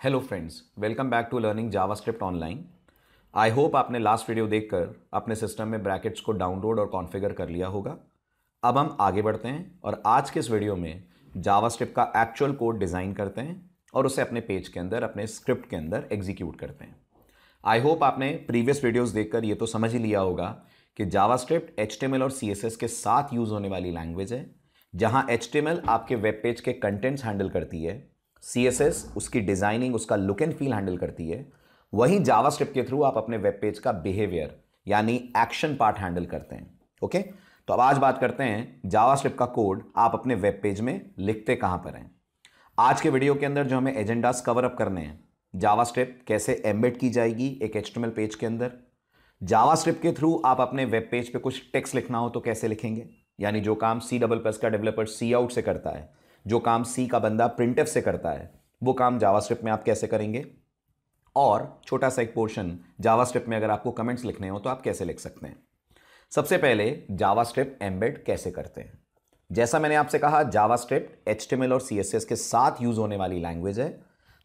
Hello friends, welcome back to learning JavaScript online. I hope आपने last video देखकर अपने system में brackets को डाउनलोड और कॉन्फ़िगर कर लिया होगा। अब हम आगे बढ़ते हैं और आज के इस वीडियो में जावास्क्रिप्ट का एक्चुअल कोड डिज़ाइन करते हैं और उसे अपने पेज के अंदर, अपने स्क्रिप्ट के अंदर एग्जीक्यूट करते हैं। आई होप आपने प्रीवियस वीडियोज़ देखकर ये तो समझ ही लिया होगा कि जावास्क्रिप्ट HTML और CSS के साथ यूज़ होने वाली लैंग्वेज है। जहाँ HTML आपके वेब पेज के कंटेंट्स हैंडल करती है, CSS उसकी डिजाइनिंग, उसका लुक एंड फील हैंडल करती है, वहीं जावास्क्रिप्ट के थ्रू आप अपने वेब पेज का बिहेवियर यानी एक्शन पार्ट हैंडल करते हैं। ओके, तो अब आज बात करते हैं जावास्क्रिप्ट का कोड आप अपने वेब पेज में लिखते कहां पर हैं। आज के वीडियो के अंदर जो हमें एजेंडास कवर अप करने हैं, जावास्क्रिप्ट कैसे एम्बेड की जाएगी एक HTML पेज के अंदर, जावास्क्रिप्ट के थ्रू आप अपने वेब पेज पे कुछ टेक्स्ट लिखना हो तो कैसे लिखेंगे, यानी जो काम C++ का डेवलपर सी आउट से करता है, जो काम सी का बंदा प्रिंटफ से करता है, वो काम जावास्क्रिप्ट में आप कैसे करेंगे। और छोटा सा एक पोर्शन जावास्क्रिप्ट में अगर आपको कमेंट्स लिखने हो तो आप कैसे लिख सकते हैं। सबसे पहले जावास्क्रिप्ट एम्बेड कैसे करते हैं। जैसा मैंने आपसे कहा, जावास्क्रिप्ट HTML और CSS के साथ यूज होने वाली लैंग्वेज है।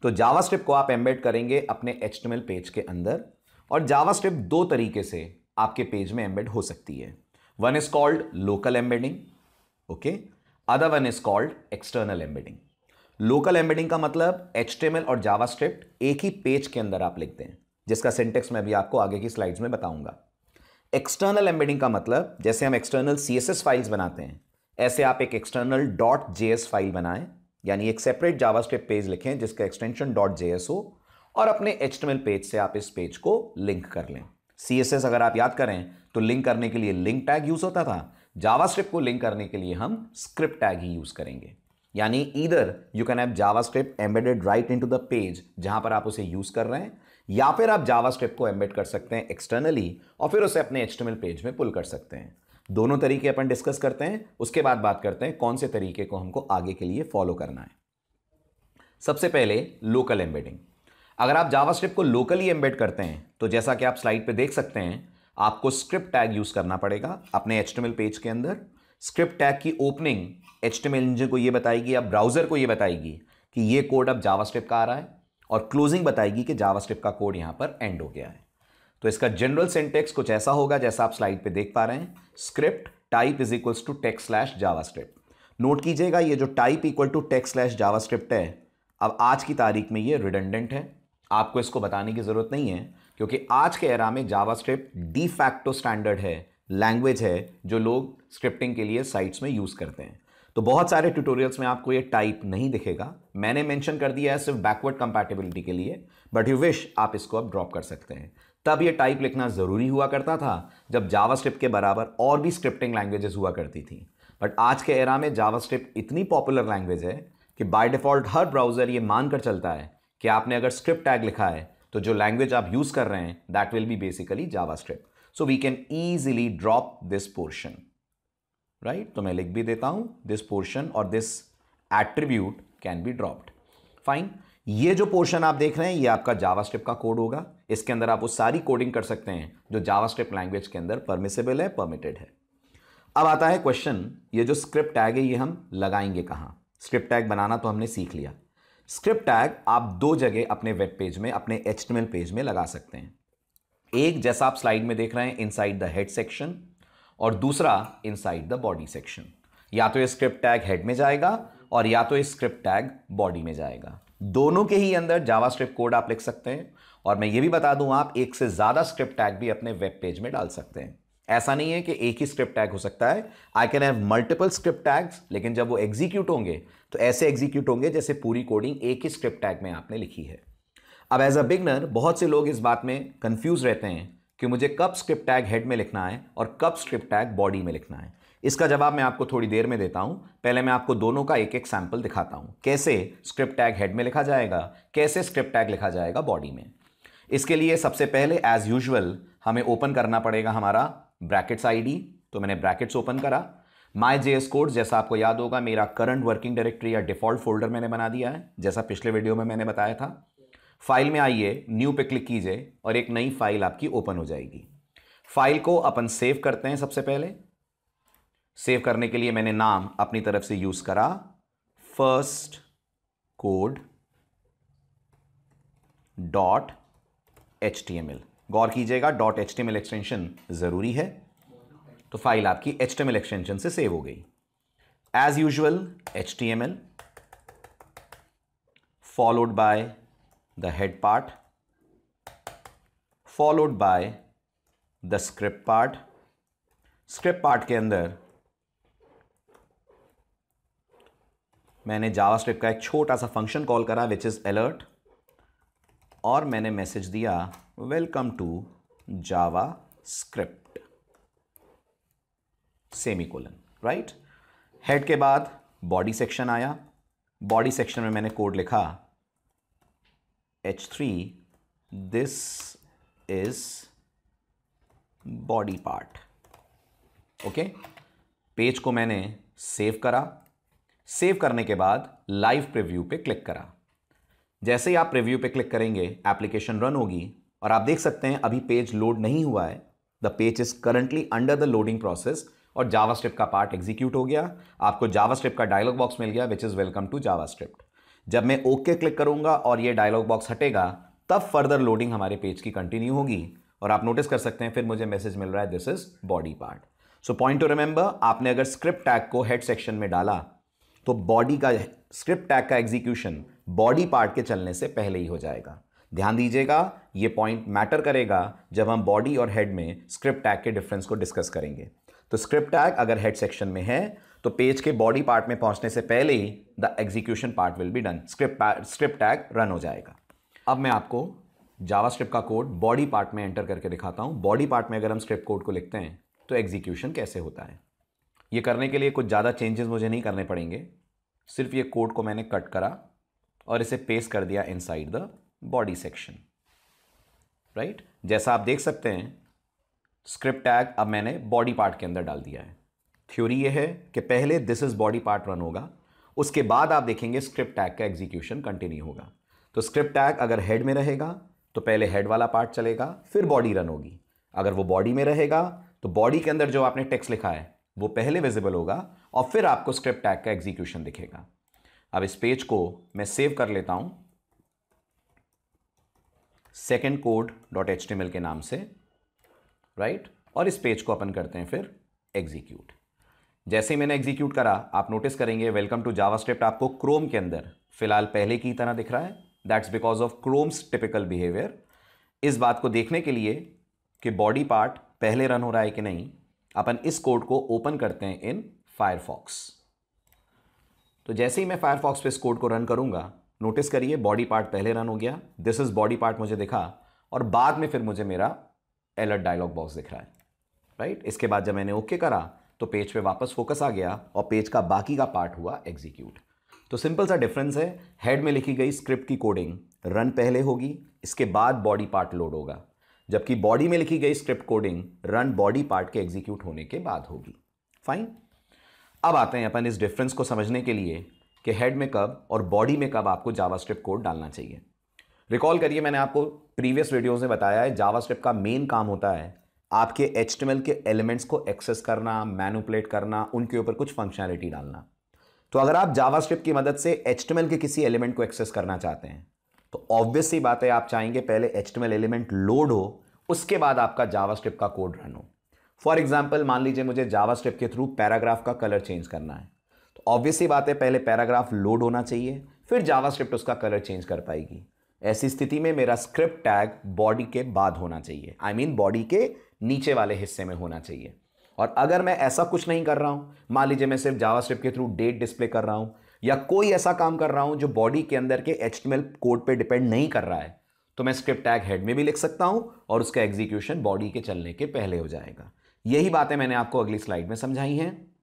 तो जावास्क्रिप्ट को आप एम्बेड करेंगे अपने HTML पेज के अंदर, और जावास्क्रिप्ट दो तरीके से आपके पेज में एम्बेड हो सकती है। One is called local embedding, okay, other one is called external embedding. Local embedding का मतलब HTML और जावास्क्रिप्ट एक ही पेज के अंदर आप लिखते हैं, जिसका सिंटेक्स मैं भी आपको आगे की स्लाइड्स में बताऊंगा। एक्सटर्नल एम्बेडिंग का मतलब जैसे हम एक्सटर्नल CSS फाइल्स बनाते हैं, ऐसे आप एक एक्सटर्नल .js फाइल बनाएं, यानी एक सेपरेट जावास्क्रिप्ट पेज लिखें जिसका एक्सटेंशन .js हो, और अपने HTML पेज से आप इस पेज को लिंक कर लें। CSS अगर आप याद करें तो लिंक करने के लिए लिंक टैग यूज होता था, जावास्क्रिप्ट को लिंक करने के लिए हम स्क्रिप्ट टैग ही यूज करेंगे। यानी either you can have JavaScript embedded right into the page जहां पर आप उसे यूज कर रहे हैं, या फिर आप जावास्क्रिप्ट को एम्बेड कर सकते हैं एक्सटर्नली और फिर उसे अपने HTML पेज में पुल कर सकते हैं। दोनों तरीके अपन डिस्कस करते हैं, उसके बाद बात करते हैं कौन से तरीके को हमको आगे के लिए फॉलो करना है। सबसे पहले लोकल एम्बेडिंग। अगर आप जावास्क्रिप्ट को लोकली एम्बेड करते हैं तो जैसा कि आप स्लाइड पे देख सकते हैं, आपको स्क्रिप्ट टैग यूज करना पड़ेगा अपने HTML पेज के अंदर। स्क्रिप्ट टैग की ओपनिंग HTML इंजन को ये बताएगी या ब्राउजर को ये बताएगी कि ये कोड अब जावास्क्रिप्ट का आ रहा है, और क्लोजिंग बताएगी कि जावास्क्रिप्ट का कोड यहां पर एंड हो गया है। तो इसका जनरल सिंटेक्स कुछ ऐसा होगा जैसा आप स्लाइड पे देख पा रहे हैं, script type is equals to text slash JavaScript. Note कीजिएगा, ये जो type equal to text slash JavaScript है, अब आज की तारीख में ये रिडंडेंट है, आपको इसको बताने की जरूरत नहीं है, क्योंकि आज के एरा में जावास्क्रिप्ट डी फैक्टो स्टैंडर्ड है, लैंग्वेज है जो लोग स्क्रिप्टिंग के लिए साइट्स में यूज करते हैं। तो बहुत सारे ट्यूटोरियल्स में आपको ये टाइप नहीं दिखेगा, मैंने मेंशन कर दिया है सिर्फ बैकवर्ड कंपैटिबिलिटी के लिए, बट यू विश आप इसको अब ड्रॉप कर सकते हैं। तब ये टाइप लिखना जरूरी हुआ करता था जब जावास्क्रिप्ट के बराबर और भी स्क्रिप्टिंग लैंग्वेजेस हुआ करती थी, बट आज के एरा में जावास्क्रिप्ट इतनी पॉपुलर लैंग्वेज है कि बाय डिफॉल्ट हर ब्राउजर ये मानकर चलता है कि आपने अगर स्क्रिप्ट टैग लिखा है तो जो लैंग्वेज आप यूज कर रहे हैं that will be basically JavaScript. So we can easily drop this portion, right. तो मैं लिख भी देता हूं, दिस पोर्शन और this attribute can be dropped. Fine, ये जो पोर्शन आप देख रहे हैं ये आपका जावास्क्रिप्ट का कोड होगा। इसके अंदर आप वो सारी कोडिंग कर सकते हैं जो जावास्क्रिप्ट लैंग्वेज के अंदर परमिसिबल है, परमिटेड है। अब आता है क्वेश्चन, ये जो स्क्रिप्ट टैग है ये हम लगाएंगे कहां। स्क्रिप्ट टैग बनाना तो हमने सीख लिया। स्क्रिप्ट टैग आप दो जगह अपने वेब पेज में, अपने HTML पेज में लगा सकते हैं। एक जैसा आप स्लाइड में देख रहे हैं इनसाइड द हेड सेक्शन, और दूसरा इनसाइड द बॉडी सेक्शन। या तो ये स्क्रिप्ट टैग हेड में जाएगा और या तो ये स्क्रिप्ट टैग बॉडी में जाएगा। दोनों के ही अंदर जावास्क्रिप्ट कोड आप लिख सकते हैं, और मैं ये भी बता दूं, आप एक से ज्यादा स्क्रिप्ट टैग भी अपने वेब पेज में डाल सकते हैं। ऐसा नहीं है कि एक ही स्क्रिप्ट टैग हो सकता है, I can have multiple script tags, लेकिन जब वो एग्जीक्यूट होंगे तो ऐसे एग्जीक्यूट होंगे जैसे पूरी कोडिंग एक ही स्क्रिप्ट टैग में आपने लिखी है। अब एज अ बिगनर बहुत से लोग इस बात में कंफ्यूज रहते हैं कि मुझे कब स्क्रिप्ट टैग हेड में लिखना है और कब स्क्रिप्ट टैग बॉडी में लिखना है। इसका जवाब मैं आपको थोड़ी देर में देता हूं, पहले मैं आपको दोनों का एक एक सैंपल दिखाता हूं, कैसे स्क्रिप्ट टैग हेड में लिखा जाएगा, कैसे स्क्रिप्ट टैग लिखा जाएगा बॉडी में। इसके लिए सबसे पहले एज यूजुअल हमें ओपन करना पड़ेगा हमारा ब्रैकेट्स आईडी। तो मैंने ब्रैकेट्स ओपन करा, MyJS कोड जैसा आपको याद होगा मेरा करंट वर्किंग डायरेक्टरी या डिफॉल्ट फोल्डर मैंने बना दिया है, जैसा पिछले वीडियो में मैंने बताया था। फाइल में आइए, न्यू पे क्लिक कीजिए और एक नई फाइल आपकी ओपन हो जाएगी। फाइल को अपन सेव करते हैं। सबसे पहले सेव करने के लिए मैंने नाम अपनी तरफ से यूज करा, फर्स्ट कोड डॉट HTML। गौर कीजिएगा, डॉट HTML एक्सटेंशन जरूरी है, तो फाइल आपकी HTML एक्सटेंशन से सेव हो गई। As usual HTML followed by the head part, followed by the script part. Script part के अंदर मैंने जावास्क्रिप्ट का एक छोटा सा फंक्शन कॉल करा विच इज अलर्ट, और मैंने मैसेज दिया welcome to JavaScript semicolon, right. Head के बाद बॉडी सेक्शन आया। बॉडी सेक्शन में मैंने कोड लिखा H3 this is body part. Okay, page को मैंने सेव करा। सेव करने के बाद लाइव प्रीव्यू पे क्लिक करा। जैसे ही आप प्रीव्यू पे क्लिक करेंगे एप्लीकेशन रन होगी और आप देख सकते हैं अभी पेज लोड नहीं हुआ है। The page is currently under the loading process और जावास्क्रिप्ट का पार्ट एग्जीक्यूट हो गया। आपको जावास्क्रिप्ट का डायलॉग बॉक्स मिल गया which is welcome to JavaScript. जब मैं ओके क्लिक करूंगा और ये डायलॉग बॉक्स हटेगा तब फर्दर लोडिंग हमारे पेज की कंटिन्यू होगी और आप नोटिस कर सकते हैं फिर मुझे मैसेज मिल रहा है this is body part. So point two remember, आपने अगर स्क्रिप्ट टैग को हेड सेक्शन में डाला तो बॉडी का स्क्रिप्ट टैग का एग्जीक्यूशन बॉडी पार्ट के चलने से पहले ही हो जाएगा। ध्यान दीजिएगा, ये पॉइंट मैटर करेगा जब हम बॉडी और हेड में स्क्रिप्ट टैग के डिफरेंस को डिस्कस करेंगे। तो स्क्रिप्ट टैग अगर हेड सेक्शन में है तो पेज के बॉडी पार्ट में पहुंचने से पहले ही the execution part will be done, script tag run हो जाएगा। अब मैं आपको जावास्क्रिप्ट का कोड बॉडी पार्ट में एंटर करके दिखाता हूं। बॉडी पार्ट में अगर हम स्क्रिप्ट कोड को लिखते हैं तो एग्जीक्यूशन कैसे होता है। ये करने के लिए कुछ ज़्यादा चेंजेस मुझे नहीं करने पड़ेंगे, सिर्फ ये कोड को मैंने कट करा और इसे पेस्ट कर दिया inside the body section, right. जैसा आप देख सकते हैं स्क्रिप्ट टैग अब मैंने बॉडी पार्ट के अंदर डाल दिया है। थ्योरी ये है कि पहले this is body part run होगा, उसके बाद आप देखेंगे स्क्रिप्ट टैग का एग्जीक्यूशन कंटिन्यू होगा। तो स्क्रिप्ट टैग अगर हेड में रहेगा तो पहले हेड वाला पार्ट चलेगा, फिर बॉडी रन होगी। अगर वो बॉडी में रहेगा तो बॉडी के अंदर जो आपने टेक्स्ट लिखा है वो पहले विजिबल होगा और फिर आपको स्क्रिप्ट टैग का एग्जीक्यूशन दिखेगा। अब इस पेज को मैं सेव कर लेता हूं सेकंड कोड डॉट HTML के नाम से, राइट। और इस पेज को अपन करते हैं फिर एग्जीक्यूट। जैसे ही मैंने एग्जीक्यूट करा आप नोटिस करेंगे वेलकम टू जावास्क्रिप्ट आपको क्रोम के अंदर फिलहाल पहले की तरह दिख रहा है। That's because of chromes typical behaviour. इस बात को देखने के लिए कि बॉडी पार्ट पहले रन हो रहा है कि नहीं, अपन इस कोड को ओपन करते हैं इन फायरफॉक्स। तो जैसे ही मैं फायरफॉक्स पे इस कोड को रन करूंगा नोटिस करिए बॉडी पार्ट पहले रन हो गया, दिस इज बॉडी पार्ट मुझे दिखा और बाद में फिर मुझे मेरा अलर्ट डायलॉग बॉक्स दिख रहा है, राइट। इसके बाद जब मैंने ओके करा तो पेज पे वापस फोकस आ गया और पेज का बाकी का पार्ट हुआ एग्जीक्यूट। तो सिंपल सा डिफरेंस है, हेड में लिखी गई स्क्रिप्ट की कोडिंग रन पहले होगी, इसके बाद बॉडी पार्ट लोड होगा, जबकि बॉडी में लिखी गई script coding run body part के एग्जीक्यूट होने के बाद होगी। फाइन। अब आते हैं अपन इस डिफरेंस को समझने के लिए कि हेड में कब और बॉडी में कब आपको जावास्क्रिप्ट कोड डालना चाहिए। रिकॉल करिए, मैंने आपको प्रीवियस वीडियोस में बताया है जावास्क्रिप्ट का मेन काम होता है आपके HTML के एलिमेंट्स को एक्सेस करना, मैनिपुलेट करना, उनके ऊपर कुछ फंक्शनैलिटी डालना। तो अगर आप जावास्क्रिप्ट की मदद से HTML के किसी एलिमेंट को एक्सेस करना चाहते हैं तो ऑब्वियस सी बात है आप चाहेंगे पहले HTML एलिमेंट लोड हो, उसके बाद आपका जावास्क्रिप्ट का कोड रन हो। फॉर एग्जाम्पल मान लीजिए मुझे जावास्क्रिप्ट के थ्रू पैराग्राफ का कलर चेंज करना है, तो ऑब्वियस सी बात है पहले पैराग्राफ लोड होना चाहिए, फिर जावास्क्रिप्ट उसका कलर चेंज कर पाएगी। ऐसी स्थिति में मेरा स्क्रिप्ट टैग बॉडी के बाद होना चाहिए, आई मीन बॉडी के नीचे वाले हिस्से में होना चाहिए। और अगर मैं ऐसा कुछ नहीं कर रहा हूं, मान लीजिए मैं सिर्फ जावास्क्रिप्ट के थ्रू डेट डिस्प्ले कर रहा हूं या कोई ऐसा काम कर रहा हूं जो बॉडी के अंदर के HTML कोड पे डिपेंड नहीं कर रहा है, तो मैं स्क्रिप्ट टैग हेड में भी लिख सकता हूं और उसका एग्जीक्यूशन बॉडी के चलने के पहले हो जाएगा। यही बातें मैंने आपको अगली स्लाइड में समझाई हैं।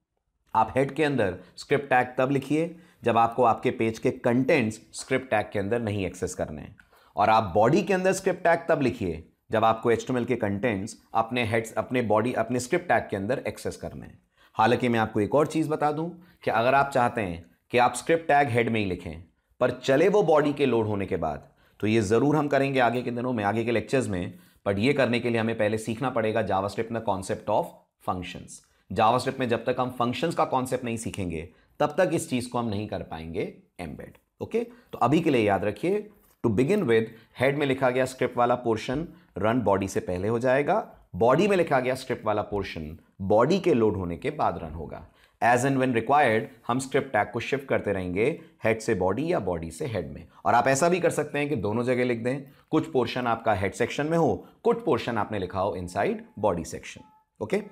आप हेड के अंदर स्क्रिप्ट टैग तब लिखिए जब आपको आपके पेज के कंटेंट्स स्क्रिप्ट टैग के अंदर नहीं एक्सेस करने हैं, और आप बॉडी के अंदर स्क्रिप्ट टैग तब लिखिए जब आपको HTML के कंटेंट्स अपने हेड्स, अपने बॉडी, अपने स्क्रिप्ट टैग के अंदर एक्सेस करने हैं। हालांकि मैं आपको एक और चीज़ बता दूं कि अगर आप चाहते हैं कि आप स्क्रिप्ट टैग हेड में ही लिखें पर चले वो बॉडी के लोड होने के बाद, तो ये ज़रूर हम करेंगे आगे के दिनों में, आगे के लेक्चर्स में। बट ये करने के लिए हमें पहले सीखना पड़ेगा जावास्क्रिप्ट में कॉन्सेप्ट ऑफ फंक्शंस। जावास्क्रिप्ट में जब तक हम फंक्शंस का कॉन्सेप्ट नहीं सीखेंगे तब तक इस चीज़ को हम नहीं कर पाएंगे एम्बेड। ओके, तो अभी के लिए याद रखिए टू बिगिन विद हेड में लिखा गया स्क्रिप्ट वाला पोर्शन रन बॉडी से पहले हो जाएगा, बॉडी में लिखा गया स्क्रिप्ट वाला पोर्शन बॉडी के लोड होने के बाद रन होगा। एज एंड व्हेन रिक्वायर्ड हम स्क्रिप्ट टैग को शिफ्ट करते रहेंगे हेड से बॉडी या बॉडी से हेड में। और आप ऐसा भी कर सकते हैं कि दोनों जगह लिख दें, कुछ पोर्शन आपका हेड सेक्शन में हो, कुछ पोर्शन आपने लिखा हो इनसाइड बॉडी सेक्शन। ओके,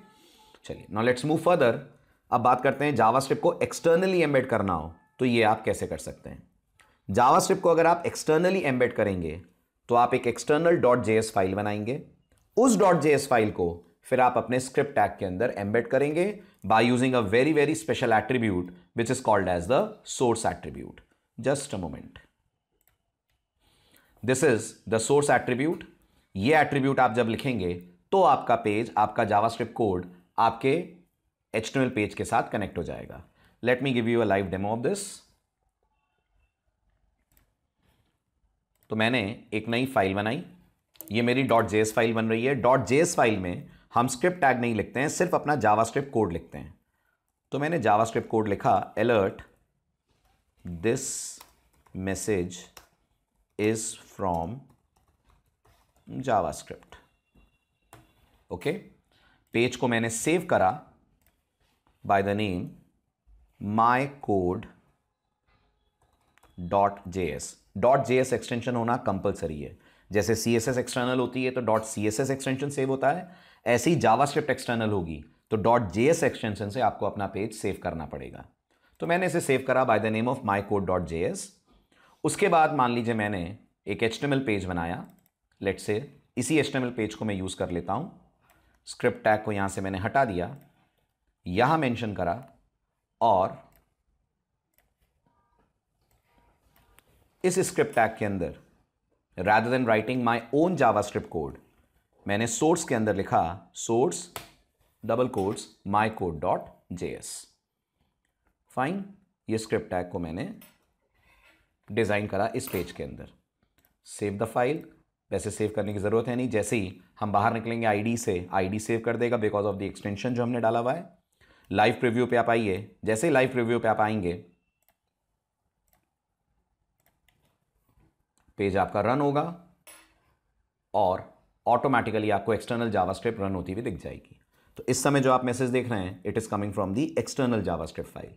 चलिए नाउ लेट्स मूव फर्दर। अब बात करते हैं जावास्क्रिप्ट को एक्सटर्नली एम्बेड करना हो तो ये आप कैसे कर सकते हैं। जावास्क्रिप्ट को अगर आप एक्सटर्नली एम्बेड करेंगे तो आप एक एक्सटर्नल .js फाइल बनाएंगे, उस .js फाइल को फिर आप अपने स्क्रिप्ट टैग के अंदर एम्बेड करेंगे by using a very special attribute which is called as the source attribute. Just a moment, this is the source attribute. ये एट्रीब्यूट आप जब लिखेंगे तो आपका पेज, आपका जावास्क्रिप्ट कोड आपके HTML पेज के साथ कनेक्ट हो जाएगा। Let me give you a live demo of this. तो मैंने एक नई फाइल बनाई, ये मेरी .js फाइल बन रही है। .js फाइल में हम स्क्रिप्ट टैग नहीं लिखते हैं, सिर्फ अपना जावास्क्रिप्ट कोड लिखते हैं। तो मैंने जावास्क्रिप्ट कोड लिखा, alert this message is from JavaScript. Okay, page को मैंने सेव करा by the name my code .js। .js extension होना कंपलसरी है। जैसे CSS एक्सटर्नल होती है तो .css एक्सटेंशन सेव होता है, ऐसे ही जावास्क्रिप्ट एक्सटर्नल होगी तो .js एक्सटेंशन से आपको अपना पेज सेव करना पड़ेगा। तो मैंने इसे सेव करा by the name of my code .js। उसके बाद मान लीजिए मैंने एक HTML पेज बनाया, लेट्स से इसी HTML पेज को मैं यूज कर लेता हूं। स्क्रिप्ट टैग को यहां से मैंने हटा दिया, यहां मेंशन करा और इस स्क्रिप्ट टैग के अंदर rather than writing my own JavaScript code मैंने सोर्स के अंदर लिखा source double quotes my code.js। Fine, ये स्क्रिप्ट टैग को मैंने डिजाइन करा इस पेज के अंदर। सेव द फाइल, वैसे सेव करने की जरूरत है नहीं, जैसे ही हम बाहर निकलेंगे आईडी से, आईडी सेव कर देगा बिकॉज ऑफ द एक्सटेंशन जो हमने डाला हुआ है। लाइव प्रीव्यू पे आप आइए, जैसे ही लाइव प्रीव्यू पे आप आएंगे पेज आपका रन होगा और ऑटोमेटिकली आपको एक्सटर्नल जावास्क्रिप्ट रन होती हुई दिख जाएगी। तो इस समय जो आप मैसेज देख रहे हैं it is coming from the external JavaScript file.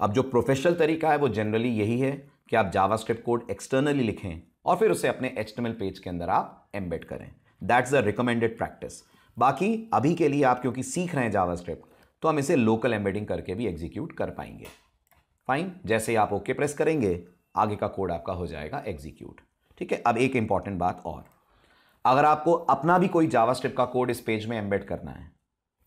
अब जो प्रोफेशनल तरीका है वो जनरली यही है कि आप जावास्क्रिप्ट कोड एक्सटर्नली लिखें और फिर उसे अपने HTML पेज के अंदर आप एम्बेड करें। That's the recommended practice. बाकी अभी के लिए आप क्योंकि सीख रहे हैं जावास्क्रिप्ट तो हम इसे लोकल एम्बेडिंग करके भी एग्जीक्यूट कर पाएंगे। फाइन, जैसे ही आप ओके प्रेस करेंगे आगे का कोड आपका हो जाएगा एग्जीक्यूट। ठीक है, अब एक इंपॉर्टेंट बात और, अगर आपको अपना भी कोई जावास्क्रिप्ट का कोड इस पेज में एम्बेड करना है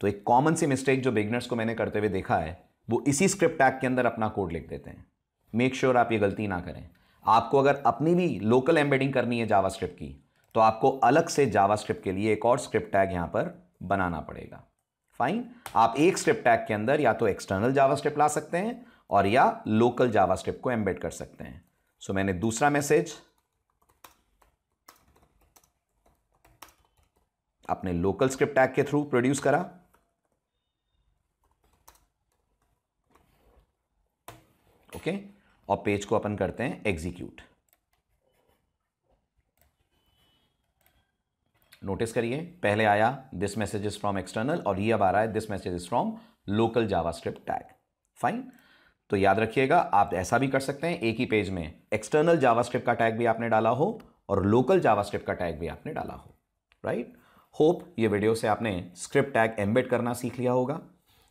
तो एक कॉमन सी मिस्टेक जो बिगनर्स को मैंने करते हुए देखा है वो इसी स्क्रिप्ट टैग के अंदर अपना कोड लिख देते हैं। मेक श्योर आप ये गलती ना करें। आपको अगर अपनी भी लोकल एम्बेडिंग करनी है जावास्क्रिप्ट की तो आपको अलग से जावास्क्रिप्ट के लिए एक और स्क्रिप्ट टैग यहां पर बनाना पड़ेगा। फाइन, आप एक स्क्रिप्ट टैग के अंदर या तो एक्सटर्नल जावास्क्रिप्ट ला सकते हैं और या लोकल जावास्क्रिप्ट को एम्बेड कर सकते हैं। सो मैंने दूसरा मैसेज अपने लोकल स्क्रिप्ट टैग के थ्रू प्रोड्यूस करा। ओके, और पेज को अपन करते हैं एग्जीक्यूट। नोटिस करिए पहले आया this message is from external और ये अब आ रहा है this message is from local JavaScript tag. Fine, तो याद रखिएगा आप ऐसा भी कर सकते हैं, एक ही पेज में एक्सटर्नल जावास्क्रिप्ट का टैग भी आपने डाला हो और लोकल जावास्क्रिप्ट का टैग भी आपने डाला हो। राइट, होप ये वीडियो से आपने स्क्रिप्ट टैग एम्बेड करना सीख लिया होगा।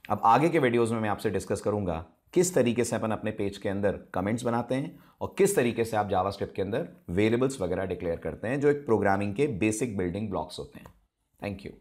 अब आगे के वीडियोस में मैं आपसे डिस्कस करूंगा किस तरीके से अपन अपने पेज के अंदर कमेंट्स बनाते हैं और किस तरीके से आप जावास्क्रिप्ट के अंदर वेरिएबल्स वगैरह डिक्लेयर करते हैं जो एक प्रोग्रामिंग के बेसिक बिल्डिंग ब्लॉक्स होते हैं। Thank you.